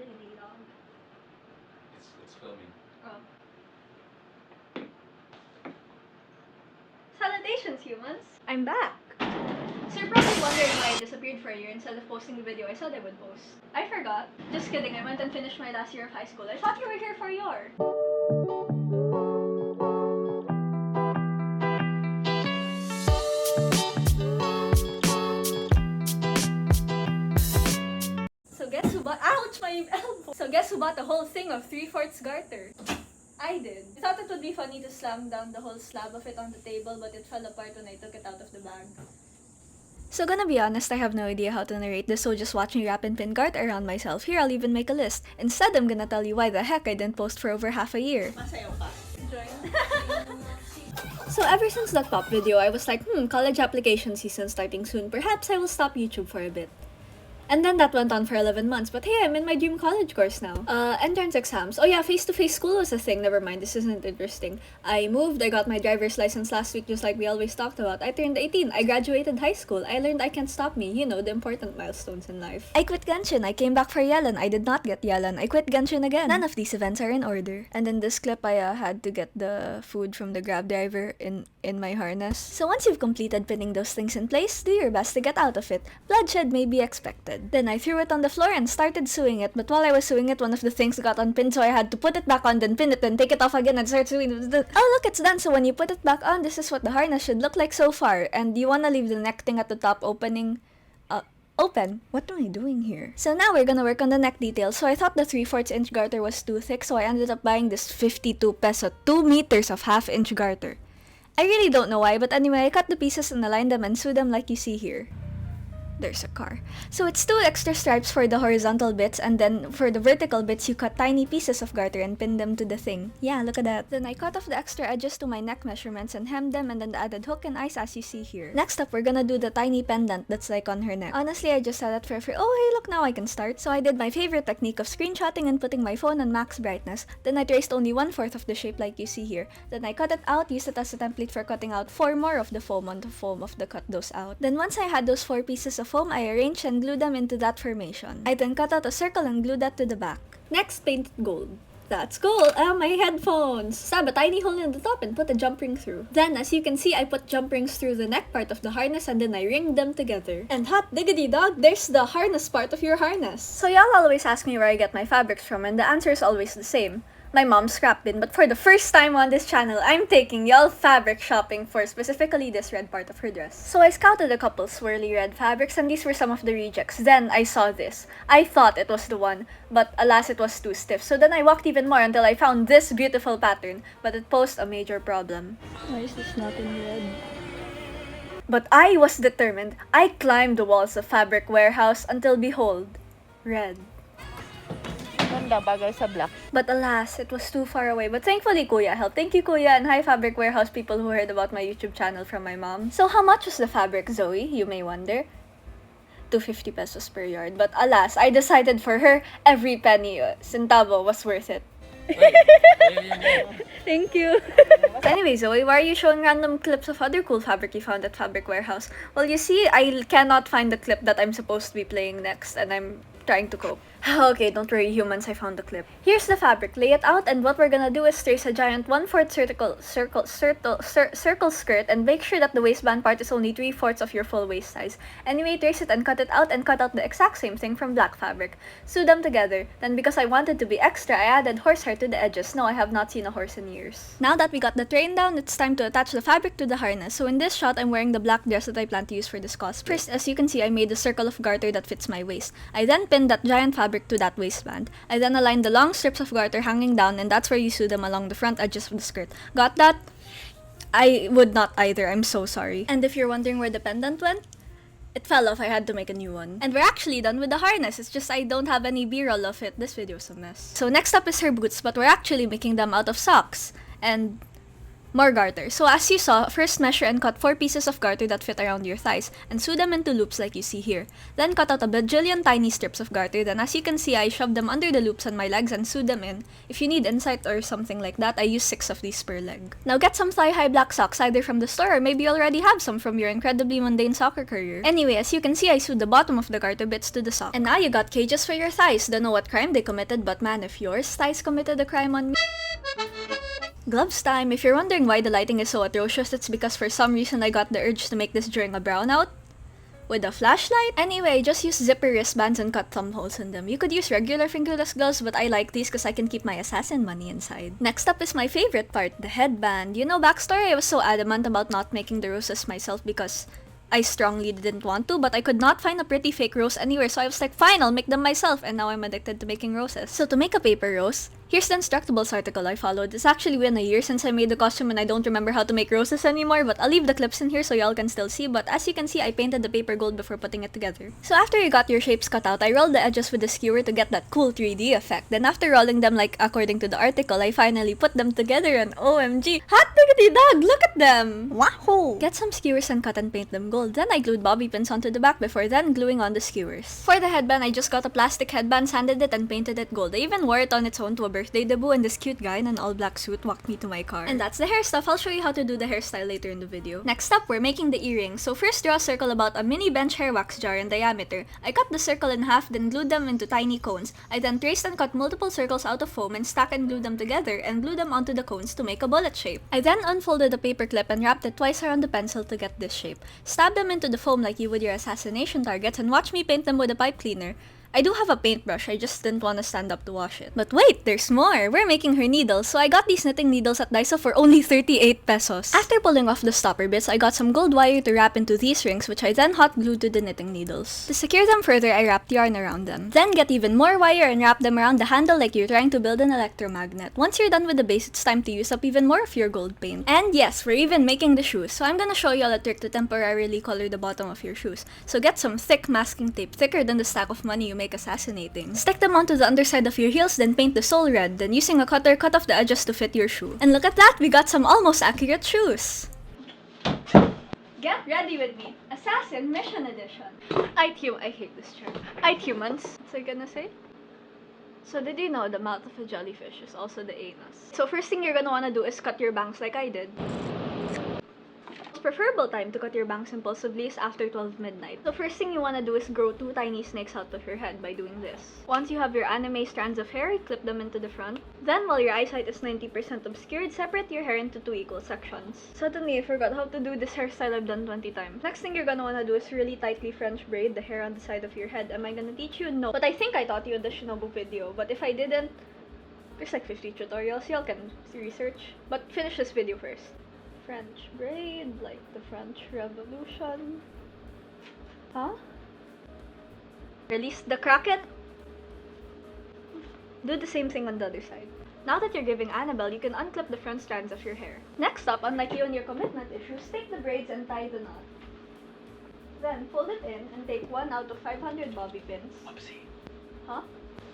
really long. It's filming. Oh. Salutations, humans! I'm back! So you're probably wondering why I disappeared for a year instead of posting the video I said I would post. I forgot. Just kidding, I went and finished my last year of high school. I thought you were here for your. So guess who bought— ouch, my elbow! So guess who bought the whole thing of 3/4 garter? I did. I thought it would be funny to slam down the whole slab of it on the table, but it fell apart when I took it out of the bag. So gonna be honest, I have no idea how to narrate this, so just watch me wrap and pin guard around myself. Here, I'll even make a list. Instead, I'm gonna tell you why the heck I didn't post for over half a year. Masayaw ka. So ever since that pop video, I was like, college application season starting soon. Perhaps I will stop YouTube for a bit. And then that went on for 11 months, but hey, I'm in my dream college course now. Entrance exams. Oh yeah, face-to-face school was a thing. Never mind, this isn't interesting. I moved, I got my driver's license last week just like we always talked about. I turned 18, I graduated high school. I learned I can't stop me, you know, the important milestones in life. I quit Genshin, I came back for Yelan. I did not get Yelan. I quit Genshin again. None of these events are in order. And in this clip, I had to get the food from the Grab driver in my harness. So once you've completed pinning those things in place, do your best to get out of it. Bloodshed may be expected. Then I threw it on the floor and started sewing it, but while I was sewing it, one of the things got unpinned, so I had to put it back on, then pin it, then take it off again and start sewing. Oh look, it's done! So when you put it back on, this is what the harness should look like so far, and you wanna leave the neck thing at the top open. What am I doing here? So now we're gonna work on the neck details. So I thought the 3/4 inch garter was too thick, so I ended up buying this 52 peso 2 meters of half-inch garter. I really don't know why, but anyway, I cut the pieces and aligned them and sewed them like you see here. There's a car. So it's 2 extra stripes for the horizontal bits, and then for the vertical bits, you cut tiny pieces of garter and pin them to the thing. Yeah, look at that. Then I cut off the extra edges to my neck measurements and hemmed them, and then added hook and eyes as you see here. Next up, we're gonna do the tiny pendant that's like on her neck. Honestly, I just said that for free. Oh, hey, look, now I can start. So I did my favorite technique of screenshotting and putting my phone on max brightness. Then I traced only 1/4 of the shape like you see here. Then I cut it out, used it as a template for cutting out 4 more of the foam on the foam of the cut those out. Then once I had those 4 pieces of foam, I arranged and glued them into that formation. I then cut out a circle and glued that to the back. Next, painted gold. That's gold! My headphones! Stab a tiny hole in the top and put a jump ring through. Then, as you can see, I put jump rings through the neck part of the harness and then I ringed them together. And hot diggity dog, there's the harness part of your harness! So y'all always ask me where I get my fabrics from, and the answer is always the same. My mom's scrap bin, but for the first time on this channel, I'm taking y'all fabric shopping for specifically this red part of her dress. So I scouted a couple swirly red fabrics, and these were some of the rejects. Then I saw this. I thought it was the one, but alas it was too stiff. So then I walked even more until I found this beautiful pattern, but it posed a major problem. Why is this not in red? But I was determined. I climbed the walls of Fabric Warehouse until behold, red. Ganda, bagay sa black. But alas, it was too far away. But thankfully, Kuya helped. Thank you, Kuya, and hi, Fabric Warehouse people who heard about my YouTube channel from my mom. So how much was the fabric, Zoe? You may wonder. 250 pesos per yard. But alas, I decided for her, every penny, centavo was worth it. Thank you. So anyway, Zoe, why are you showing random clips of other cool fabric you found at Fabric Warehouse? Well, you see, I cannot find the clip that I'm supposed to be playing next, and I'm trying to cope. Okay, don't worry, humans, I found the clip. Here's the fabric. Lay it out, and what we're gonna do is trace a giant 1/4 circle skirt, and make sure that the waistband part is only 3/4 of your full waist size. Anyway, trace it and cut it out, and cut out the exact same thing from black fabric. Sew them together. Then because I wanted to be extra, I added horsehair to the edges. No, I have not seen a horse in years. Now that we got the train down, it's time to attach the fabric to the harness. So in this shot, I'm wearing the black dress that I plan to use for this cosplay. First, as you can see, I made a circle of garter that fits my waist. I then pinned that giant fabric to that waistband. I then aligned the long strips of garter hanging down, and that's where you sew them along the front edges of the skirt. Got that? I would not either, I'm so sorry. And if you're wondering where the pendant went, it fell off, I had to make a new one. And we're actually done with the harness, it's just I don't have any b-roll of it. This video's a mess. So next up is her boots, but we're actually making them out of socks. And More garter. So as you saw, first measure and cut 4 pieces of garter that fit around your thighs, and sew them into loops like you see here. Then cut out a bajillion tiny strips of garter, then as you can see, I shoved them under the loops on my legs and sewed them in. If you need insight or something like that, I use 6 of these per leg. Now get some thigh-high black socks either from the store or maybe you already have some from your incredibly mundane soccer career. Anyway, as you can see, I sewed the bottom of the garter bits to the sock. And now you got cages for your thighs. Don't know what crime they committed, but man, if yours thighs committed a crime on me... Gloves time! If you're wondering why the lighting is so atrocious, it's because for some reason I got the urge to make this during a brownout. With a flashlight? Anyway, just use zipper wristbands and cut thumb holes in them. You could use regular fingerless gloves, but I like these because I can keep my assassin money inside. Next up is my favorite part, the headband. You know, backstory, I was so adamant about not making the roses myself because I strongly didn't want to, but I could not find a pretty fake rose anywhere, so I was like, fine, I'll make them myself, and now I'm addicted to making roses. So to make a paper rose, here's the Instructables article I followed. It's actually been a year since I made the costume and I don't remember how to make roses anymore, but I'll leave the clips in here so y'all can still see, but as you can see, I painted the paper gold before putting it together. So after you got your shapes cut out, I rolled the edges with a skewer to get that cool 3D effect. Then after rolling them like according to the article, I finally put them together and OMG, hot diggity dog, look at them! Wahoo! Get some skewers and cut and paint them gold. Then I glued bobby pins onto the back before then gluing on the skewers. For the headband, I just got a plastic headband, sanded it, and painted it gold. I even wore it on its own to a birthday debut, and this cute guy in an all-black suit walked me to my car. And that's the hair stuff. I'll show you how to do the hairstyle later in the video. Next up, we're making the earrings. So first, draw a circle about a mini bench hair wax jar in diameter. I cut the circle in half, then glued them into tiny cones. I then traced and cut multiple circles out of foam and stacked and glued them together and glued them onto the cones to make a bullet shape. I then unfolded the paper clip and wrapped it twice around the pencil to get this shape. Stab them into the foam like you would your assassination targets and watch me paint them with a pipe cleaner. I do have a paintbrush, I just didn't want to stand up to wash it. But wait, there's more! We're making her needles, so I got these knitting needles at Daiso for only 38 pesos. After pulling off the stopper bits, I got some gold wire to wrap into these rings, which I then hot glued to the knitting needles. To secure them further, I wrapped yarn around them. Then get even more wire and wrap them around the handle like you're trying to build an electromagnet. Once you're done with the base, it's time to use up even more of your gold paint. And yes, we're even making the shoes, so I'm gonna show y'all a trick to temporarily color the bottom of your shoes. So get some thick masking tape, thicker than the stack of money you make assassinating. Stick them onto the underside of your heels, then paint the sole red, then using a cutter, cut off the edges to fit your shoe. And look at that, we got some almost accurate shoes! Get ready with me! Assassin Mission Edition! I hate this term. Humans. What's I gonna say? So did you know the mouth of a jellyfish is also the anus? So first thing you're gonna wanna do is cut your bangs like I did. Preferable time to cut your bangs impulsively is after 12 midnight. So first thing you want to do is grow 2 tiny snakes out of your head by doing this. Once you have your anime strands of hair, clip them into the front. Then while your eyesight is 90% obscured, separate your hair into 2 equal sections. Suddenly I forgot how to do this hairstyle I've done 20 times. Next thing you're gonna want to do is really tightly French braid the hair on the side of your head. Am I gonna teach you? No. But I think I taught you in the Shinobu video. But if I didn't, there's like 50 tutorials. Y'all can research. But finish this video first. French braid, like the French Revolution. Huh? Release the cracket. Do the same thing on the other side. Now that you're giving Annabelle, you can unclip the front strands of your hair. Next up, unlike you and your commitment issues, take the braids and tie the knot. Then fold it in and take 1 out of 500 bobby pins. Whoopsie. Huh?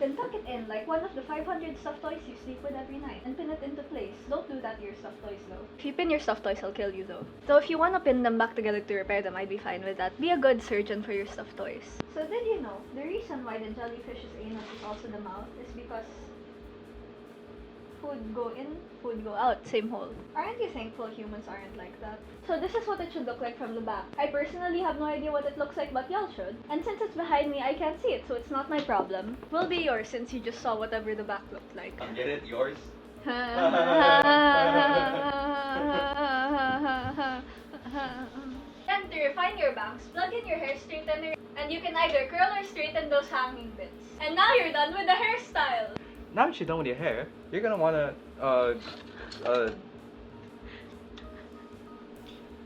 Then tuck it in like one of the 500 stuffed toys you sleep with every night and pin it into place. Don't do that to your stuffed toys though. If you pin your stuffed toys, I'll kill you though. So if you want to pin them back together to repair them, I'd be fine with that. Be a good surgeon for your stuffed toys. So did you know, the reason why the jellyfish's anus is also the mouth is because food go in, food go out, same hole. Aren't you thankful humans aren't like that? So this is what it should look like from the back. I personally have no idea what it looks like, but y'all should. And since it's behind me, I can't see it, so it's not my problem. Will be yours since you just saw whatever the back looked like. Get it? Yours? And to refine your bangs, plug in your hair straightener, and you can either curl or straighten those hanging bits. And now you're done with the hairstyle! Now that you're done with your hair, you're gonna wanna,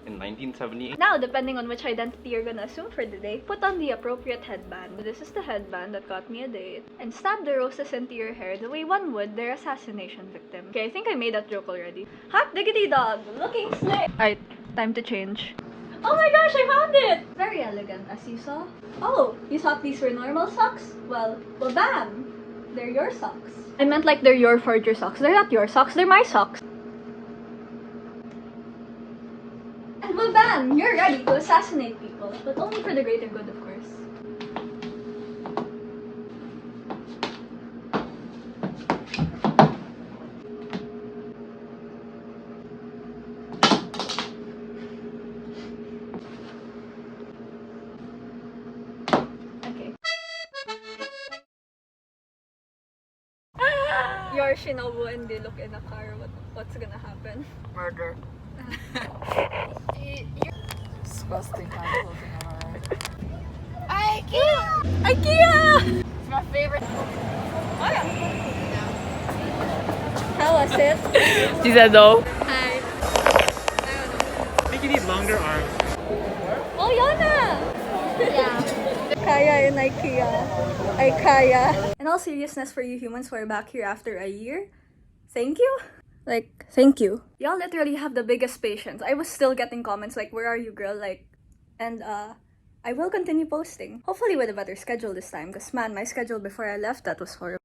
in 1978. Now, depending on which identity you're gonna assume for the day, put on the appropriate headband. This is the headband that got me a date. And stab the roses into your hair the way one would their assassination victim. Okay, I think I made that joke already. Hot diggity dog! Looking slick! Alright, time to change. Oh my gosh, I found it! Very elegant, as you saw. Oh, you thought these were normal socks? Well, bam! They're your socks. I meant like they're your forger socks. They're not your socks, they're my socks. man, you're ready to assassinate people, but only for the greater good, of course. Okay. You're Shinobu and they look in a car. What's gonna happen? Murder. Disgusting kind of clothing, am I right? IKEA! IKEA! It's my favorite. How was it? She said no. Hi. Nikki needs longer arms. Oh, Yana! Yeah. Kaya in IKEA. Ay, kaya. In all seriousness, for you humans who are back here after a year, thank you. Like, thank you. Y'all literally have the biggest patience. I was still getting comments like, where are you, girl? Like, and I will continue posting. Hopefully with a better schedule this time. Because man, my schedule before I left, that was horrible.